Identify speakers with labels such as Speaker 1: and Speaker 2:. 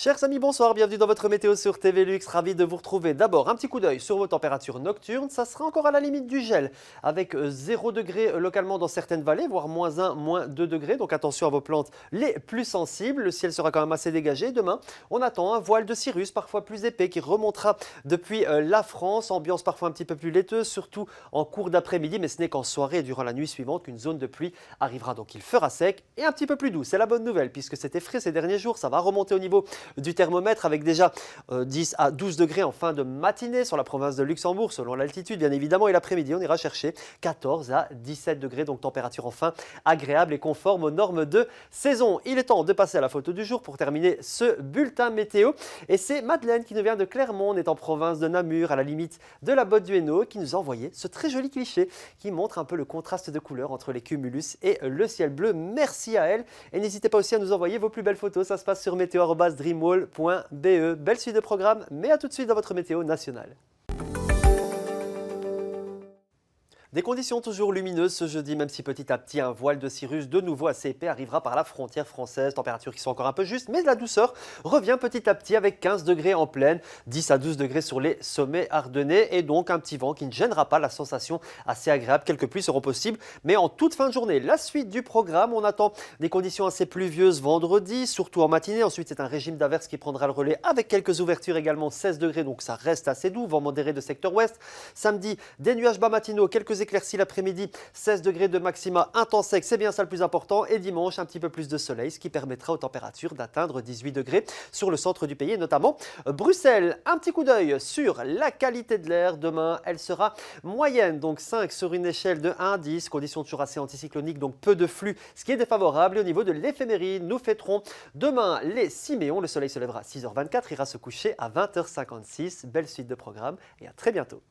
Speaker 1: Chers amis, bonsoir, bienvenue dans votre météo sur TV Lux. Ravi de vous retrouver. D'abord, un petit coup d'œil sur vos températures nocturnes. Ça sera encore à la limite du gel, avec 0 degré localement dans certaines vallées, voire -1, -2 degrés. Donc attention à vos plantes les plus sensibles. Le ciel sera quand même assez dégagé. Demain, on attend un voile de cirrus, parfois plus épais, qui remontera depuis la France. Ambiance parfois un petit peu plus laiteuse, surtout en cours d'après-midi. Mais ce n'est qu'en soirée et durant la nuit suivante qu'une zone de pluie arrivera. Donc il fera sec et un petit peu plus doux. C'est la bonne nouvelle, puisque c'était frais ces derniers jours. Ça va remonter au niveau du thermomètre avec déjà 10 à 12 degrés en fin de matinée sur la province de Luxembourg, selon l'altitude bien évidemment. Et l'après-midi, on ira chercher 14 à 17 degrés, donc température enfin agréable et conforme aux normes de saison. Il est temps de passer à la photo du jour pour terminer ce bulletin météo. Et c'est Madeleine qui nous vient de Clermont, on est en province de Namur, à la limite de la Botte du Hainaut, qui nous a envoyé ce très joli cliché qui montre un peu le contraste de couleurs entre les cumulus et le ciel bleu. Merci à elle. Et n'hésitez pas aussi à nous envoyer vos plus belles photos. Ça se passe sur météo@dreamwall.be. Belle suite de programme, mais à tout de suite dans votre météo nationale. Des conditions toujours lumineuses ce jeudi, même si petit à petit un voile de cirrus de nouveau assez épais arrivera par la frontière française. Températures qui sont encore un peu justes, mais la douceur revient petit à petit avec 15 degrés en plaine, 10 à 12 degrés sur les sommets ardennais et donc un petit vent qui ne gênera pas, la sensation assez agréable. Quelques pluies seront possibles, mais en toute fin de journée. La suite du programme, on attend des conditions assez pluvieuses vendredi, surtout en matinée. Ensuite, c'est un régime d'averses qui prendra le relais avec quelques ouvertures également, 16 degrés, donc ça reste assez doux, vent modéré de secteur ouest. Samedi, des nuages bas matinaux, quelques éclaircies l'après-midi, 16 degrés de maxima, un temps sec, c'est bien ça le plus important. Et dimanche, un petit peu plus de soleil, ce qui permettra aux températures d'atteindre 18 degrés sur le centre du pays et notamment Bruxelles. Un petit coup d'œil sur la qualité de l'air. Demain, elle sera moyenne, donc 5 sur une échelle de 1 à 10. Conditions toujours assez anticycloniques, donc peu de flux, ce qui est défavorable. Et au niveau de l'éphéméride, nous fêterons demain les Siméons. Le soleil se lèvera à 6h24, ira se coucher à 20h56. Belle suite de programme et à très bientôt.